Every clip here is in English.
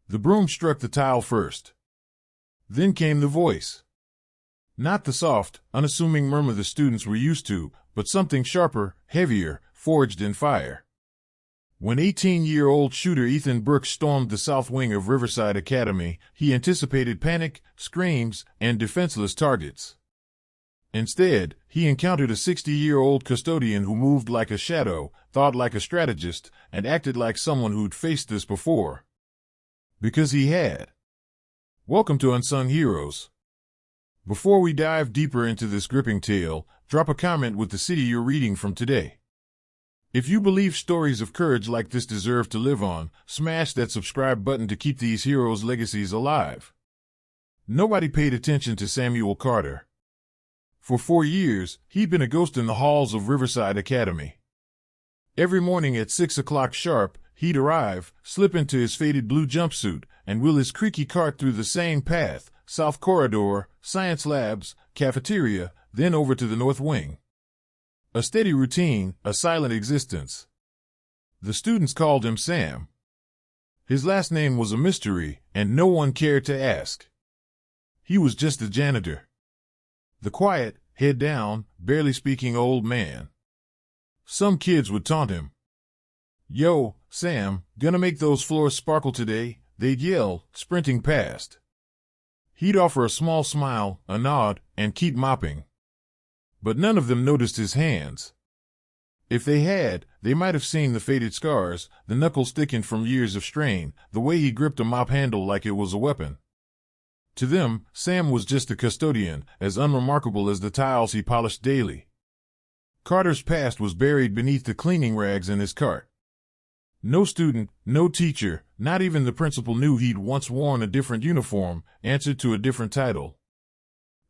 The broom struck the tile first. Then came the voice. Not the soft, unassuming murmur the students were used to, but something sharper, heavier, forged in fire. When 18-year-old shooter Ethan Brooks stormed the south wing of Riverside Academy, he anticipated panic, screams, and defenseless targets. Instead, he encountered a 60-year-old custodian who moved like a shadow, thought like a strategist, and acted like someone who'd faced this before. Because he had. Welcome to Unsung Heroes. Before we dive deeper into this gripping tale, drop a comment with the city you're reading from today. If you believe stories of courage like this deserve to live on, smash that subscribe button to keep these heroes' legacies alive. Nobody paid attention to Samuel Carter. For 4 years, he'd been a ghost in the halls of Riverside Academy. Every morning at 6 o'clock sharp, he'd arrive, slip into his faded blue jumpsuit, and wheel his creaky cart through the same path, south corridor, science labs, cafeteria, then over to the north wing. A steady routine, a silent existence. The students called him Sam. His last name was a mystery, and no one cared to ask. He was just the janitor. The quiet, head down, barely speaking old man. Some kids would taunt him. "Yo, Sam, gonna make those floors sparkle today?" they'd yell, sprinting past. He'd offer a small smile, a nod, and keep mopping. But none of them noticed his hands. If they had, they might have seen the faded scars, the knuckles thickened from years of strain, the way he gripped a mop handle like it was a weapon. To them, Sam was just a custodian, as unremarkable as the tiles he polished daily. Carter's past was buried beneath the cleaning rags in his cart. No student, no teacher, not even the principal knew he'd once worn a different uniform, answered to a different title.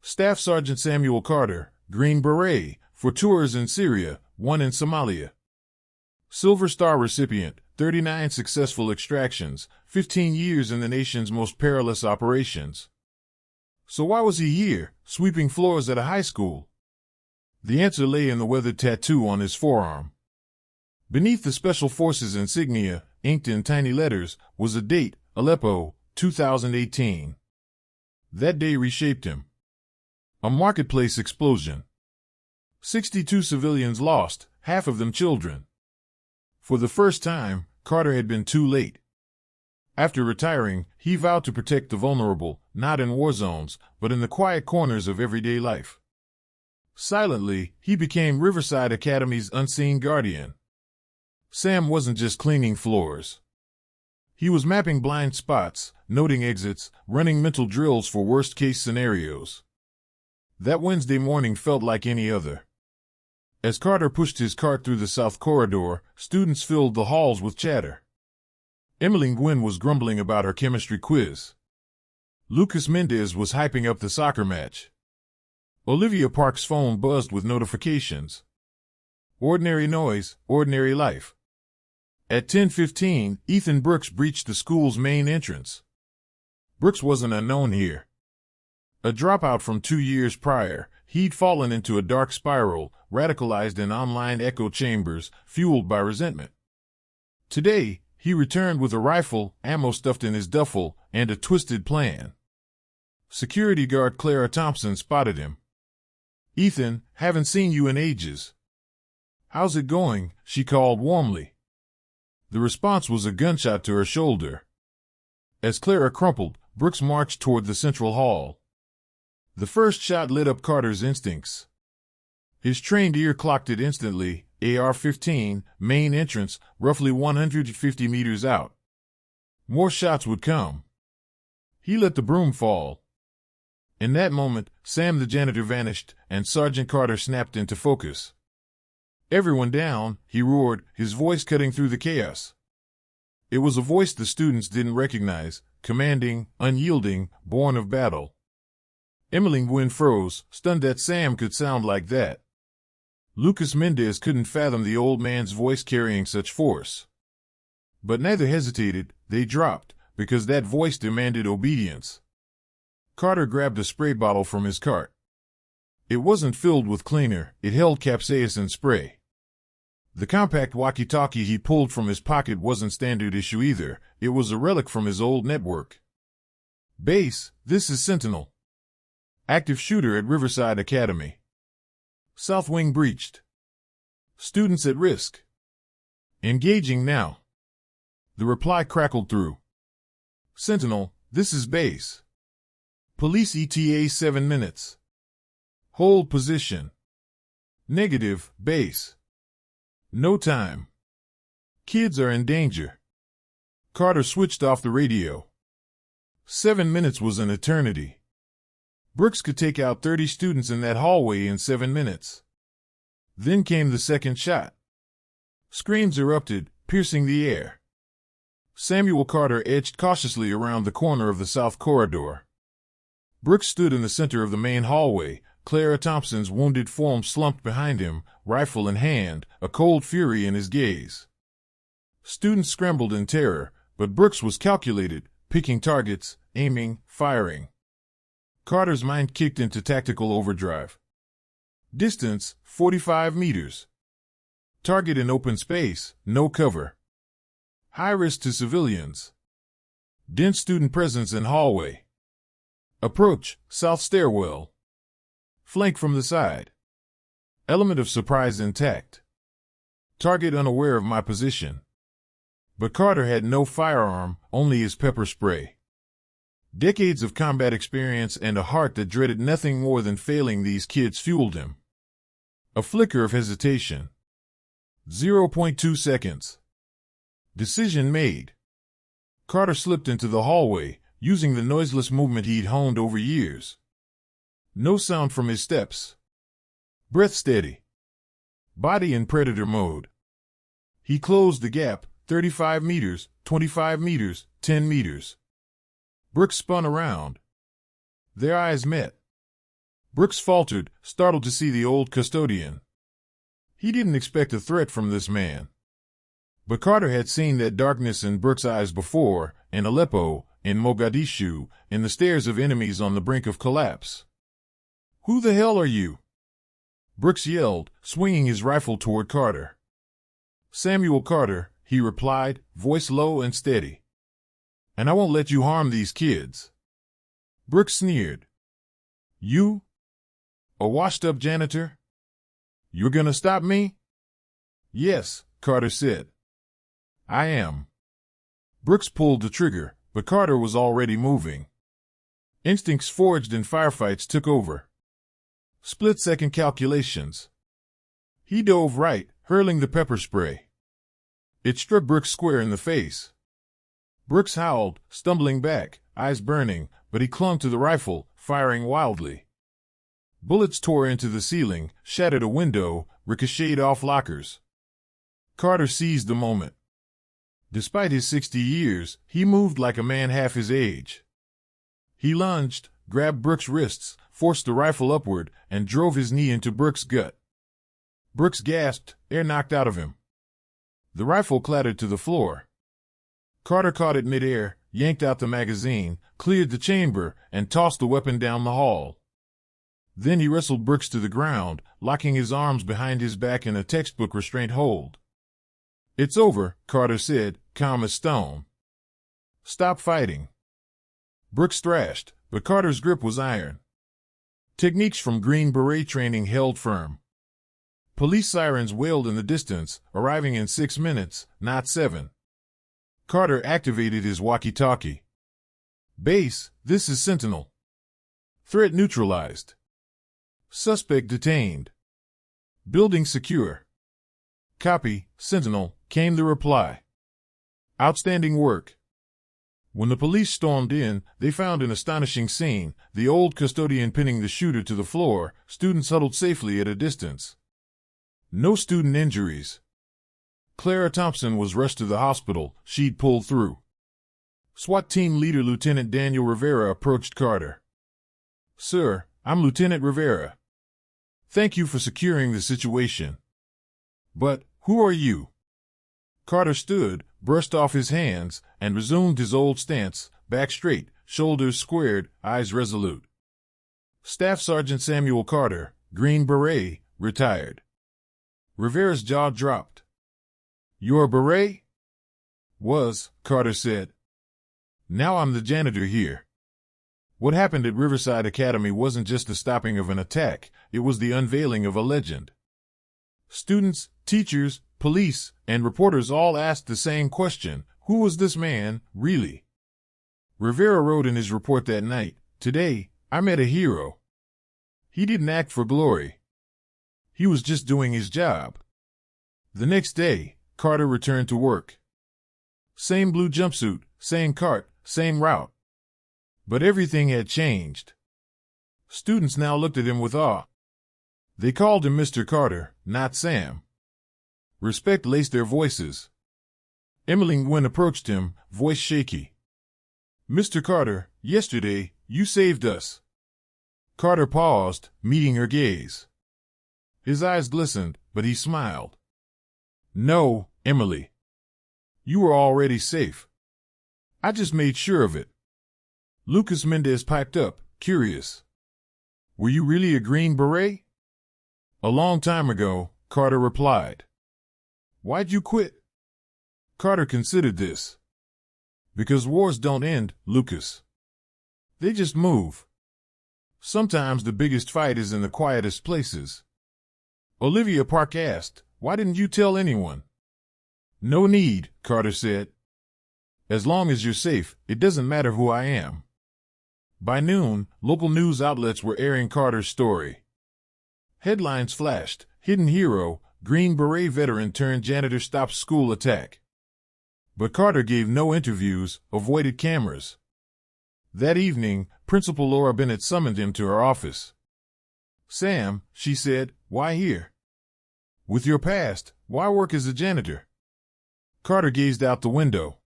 Staff Sergeant Samuel Carter, Green Beret, for tours in Syria, 1 in Somalia. Silver Star recipient, 39 successful extractions, 15 years in the nation's most perilous operations. So why was he here, sweeping floors at a high school? The answer lay in the weathered tattoo on his forearm. Beneath the Special Forces insignia, inked in tiny letters, was a date, Aleppo, 2018. That day reshaped him. A marketplace explosion. 62 civilians lost, half of them children. For the first time, Carter had been too late. After retiring, he vowed to protect the vulnerable, not in war zones, but in the quiet corners of everyday life. Silently, he became Riverside Academy's unseen guardian. Sam wasn't just cleaning floors. He was mapping blind spots, noting exits, running mental drills for worst-case scenarios. That Wednesday morning felt like any other. As Carter pushed his cart through the south corridor, students filled the halls with chatter. Emily Gwynn was grumbling about her chemistry quiz. Lucas Mendez was hyping up the soccer match. Olivia Park's phone buzzed with notifications. Ordinary noise, ordinary life. At 10:15, Ethan Brooks breached the school's main entrance. Brooks wasn't unknown here. A dropout from 2 years prior, he'd fallen into a dark spiral, radicalized in online echo chambers, fueled by resentment. Today, he returned with a rifle, ammo stuffed in his duffel, and a twisted plan. Security guard Clara Thompson spotted him. "Ethan, haven't seen you in ages." "How's it going?" she called warmly. The response was a gunshot to her shoulder. As Clara crumpled, Brooks marched toward the central hall. The first shot lit up Carter's instincts. His trained ear clocked it instantly, AR-15, main entrance, roughly 150 meters out. More shots would come. He let the broom fall. In that moment, Sam the janitor vanished, and Sergeant Carter snapped into focus. "Everyone down," he roared, his voice cutting through the chaos. It was a voice the students didn't recognize, commanding, unyielding, born of battle. Emily Gwynn froze, stunned that Sam could sound like that. Lucas Mendez couldn't fathom the old man's voice carrying such force. But neither hesitated, they dropped, because that voice demanded obedience. Carter grabbed a spray bottle from his cart. It wasn't filled with cleaner, it held capsaicin spray. The compact walkie-talkie he pulled from his pocket wasn't standard issue either. It was a relic from his old network. Base, this is Sentinel. Active shooter at Riverside Academy. South wing breached. Students at risk. Engaging now. The reply crackled through. Sentinel, this is Base. Police ETA 7 minutes. Hold position. Negative, Base. No time. Kids are in danger. Carter switched off the radio. 7 minutes was an eternity. Brooks could take out 30 students in that hallway in 7 minutes. Then came the second shot. Screams erupted, piercing the air. Samuel Carter edged cautiously around the corner of the south corridor. Brooks stood in the center of the main hallway. Clara Thompson's wounded form slumped behind him, rifle in hand, a cold fury in his gaze. Students scrambled in terror, but Brooks was calculated, picking targets, aiming, firing. Carter's mind kicked into tactical overdrive. Distance, 45 meters. Target in open space, no cover. High risk to civilians. Dense student presence in hallway. Approach, south stairwell. Flank from the side. Element of surprise intact. Target unaware of my position. But Carter had no firearm, only his pepper spray. Decades of combat experience and a heart that dreaded nothing more than failing these kids fueled him. A flicker of hesitation. 0.2 seconds. Decision made. Carter slipped into the hallway, using the noiseless movement he'd honed over years. No sound from his steps. Breath steady. Body in predator mode. He closed the gap, 35 meters, 25 meters, 10 meters. Brooks spun around. Their eyes met. Brooks faltered, startled to see the old custodian. He didn't expect a threat from this man. But Carter had seen that darkness in Brooks' eyes before, in Aleppo, in Mogadishu, in the stares of enemies on the brink of collapse. Who the hell are you? Brooks yelled, swinging his rifle toward Carter. Samuel Carter, he replied, voice low and steady. And I won't let you harm these kids. Brooks sneered. You? A washed-up janitor? You're gonna stop me? Yes, Carter said. I am. Brooks pulled the trigger, but Carter was already moving. Instincts forged in firefights took over. Split-second calculations. He dove right, hurling the pepper spray. It struck Brooks square in the face. Brooks howled, stumbling back, eyes burning, but he clung to the rifle, firing wildly. Bullets tore into the ceiling, shattered a window, ricocheted off lockers. Carter seized the moment. Despite his 60 years, he moved like a man half his age. He lunged, grabbed Brooks' wrists, forced the rifle upward, and drove his knee into Brooks' gut. Brooks gasped, air knocked out of him. The rifle clattered to the floor. Carter caught it midair, yanked out the magazine, cleared the chamber, and tossed the weapon down the hall. Then he wrestled Brooks to the ground, locking his arms behind his back in a textbook restraint hold. It's over, Carter said, calm as stone. Stop fighting. Brooks thrashed, but Carter's grip was iron. Techniques from Green Beret training held firm. Police sirens wailed in the distance, arriving in 6 minutes, not 7. Carter activated his walkie-talkie. Base, this is Sentinel. Threat neutralized. Suspect detained. Building secure. Copy, Sentinel, came the reply. Outstanding work. When the police stormed in, they found an astonishing scene, the old custodian pinning the shooter to the floor, students huddled safely at a distance. No student injuries. Clara Thompson was rushed to the hospital, she'd pulled through. SWAT team leader Lieutenant Daniel Rivera approached Carter. Sir, I'm Lieutenant Rivera. Thank you for securing the situation. But, who are you? Carter stood, brushed off his hands, and resumed his old stance, back straight, shoulders squared, eyes resolute. Staff Sergeant Samuel Carter, Green Beret, retired. Rivera's jaw dropped. You're a beret? Was, Carter said. Now I'm the janitor here. What happened at Riverside Academy wasn't just the stopping of an attack, it was the unveiling of a legend. Students, teachers, police, and reporters all asked the same question: who was this man, really? Rivera wrote in his report that night, "Today, I met a hero. He didn't act for glory. He was just doing his job." The next day, Carter returned to work. Same blue jumpsuit, same cart, same route. But everything had changed. Students now looked at him with awe. They called him Mr. Carter, not Sam. Respect laced their voices. Emily Nguyen approached him, voice shaky. "Mr. Carter, yesterday, you saved us." Carter paused, meeting her gaze. His eyes glistened, but he smiled. "No, Emily. You were already safe. I just made sure of it." Lucas Mendez piped up, curious. "Were you really a Green Beret?" "A long time ago," Carter replied. "Why'd you quit?" Carter considered this. "Because wars don't end, Lucas. They just move. Sometimes the biggest fight is in the quietest places." Olivia Park asked, "Why didn't you tell anyone?" "No need," Carter said. "As long as you're safe, it doesn't matter who I am." By noon, local news outlets were airing Carter's story. Headlines flashed: "Hidden hero, Green Beret veteran turned janitor stops school attack." But Carter gave no interviews, avoided cameras. That evening, Principal Laura Bennett summoned him to her office. "Sam," she said, "why here? With your past, why work as a janitor?" Carter gazed out the window.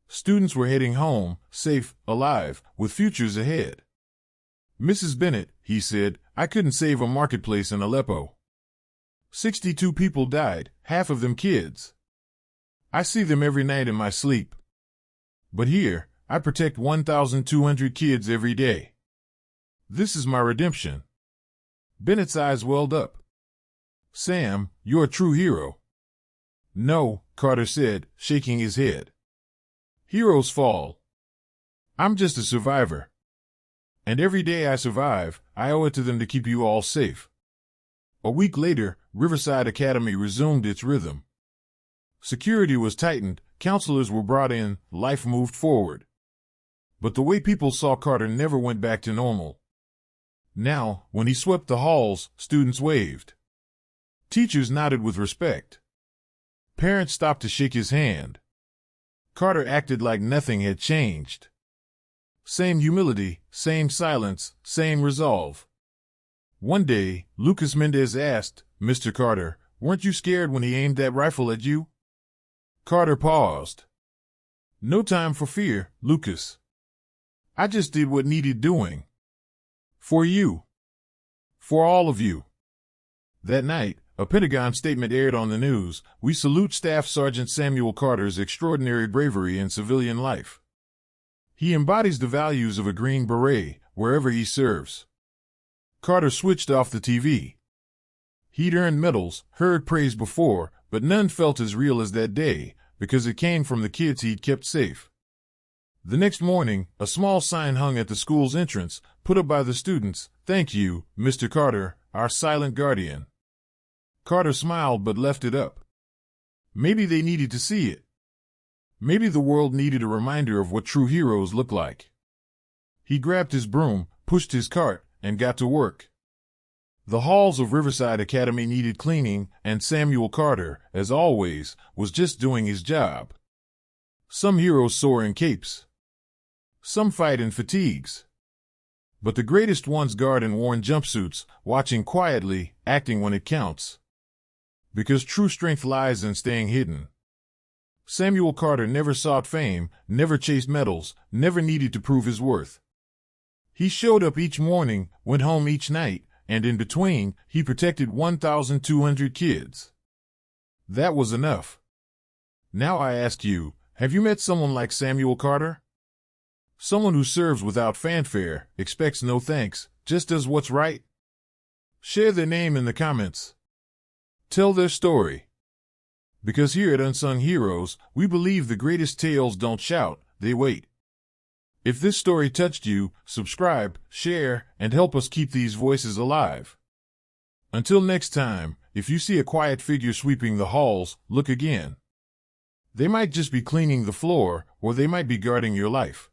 Students were heading home, safe, alive, with futures ahead. "Mrs. Bennett," he said, "I couldn't save a marketplace in Aleppo. 62 people died, half of them kids. I see them every night in my sleep. But here, I protect 1,200 kids every day. This is my redemption." Bennett's eyes welled up. "Sam, you're a true hero." "No," Carter said, shaking his head. "Heroes fall. I'm just a survivor. And every day I survive, I owe it to them to keep you all safe." A week later, Riverside Academy resumed its rhythm. Security was tightened, counselors were brought in, life moved forward. But the way people saw Carter never went back to normal. Now, when he swept the halls, students waved. Teachers nodded with respect. Parents stopped to shake his hand. Carter acted like nothing had changed. Same humility, same silence, same resolve. One day, Lucas Mendez asked, "Mr. Carter, weren't you scared when he aimed that rifle at you?" Carter paused. "No time for fear, Lucas. I just did what needed doing. For you. For all of you." That night, a Pentagon statement aired on the news. "We salute Staff Sergeant Samuel Carter's extraordinary bravery in civilian life. He embodies the values of a Green Beret, wherever he serves." Carter switched off the TV. He'd earned medals, heard praise before, but none felt as real as that day, because it came from the kids he'd kept safe. The next morning, a small sign hung at the school's entrance, put up by the students: "Thank you, Mr. Carter, our silent guardian." Carter smiled but left it up. Maybe they needed to see it. Maybe the world needed a reminder of what true heroes look like. He grabbed his broom, pushed his cart, and got to work. The halls of Riverside Academy needed cleaning, and Samuel Carter, as always, was just doing his job. Some heroes soar in capes. Some fight in fatigues. But the greatest ones guard in worn jumpsuits, watching quietly, acting when it counts. Because true strength lies in staying hidden. Samuel Carter never sought fame, never chased medals, never needed to prove his worth. He showed up each morning, went home each night, and in between, he protected 1,200 kids. That was enough. Now I ask you, have you met someone like Samuel Carter? Someone who serves without fanfare, expects no thanks, just does what's right? Share their name in the comments. Tell their story. Because here at Unsung Heroes, we believe the greatest tales don't shout, they wait. If this story touched you, subscribe, share, and help us keep these voices alive. Until next time, if you see a quiet figure sweeping the halls, look again. They might just be cleaning the floor, or they might be guarding your life.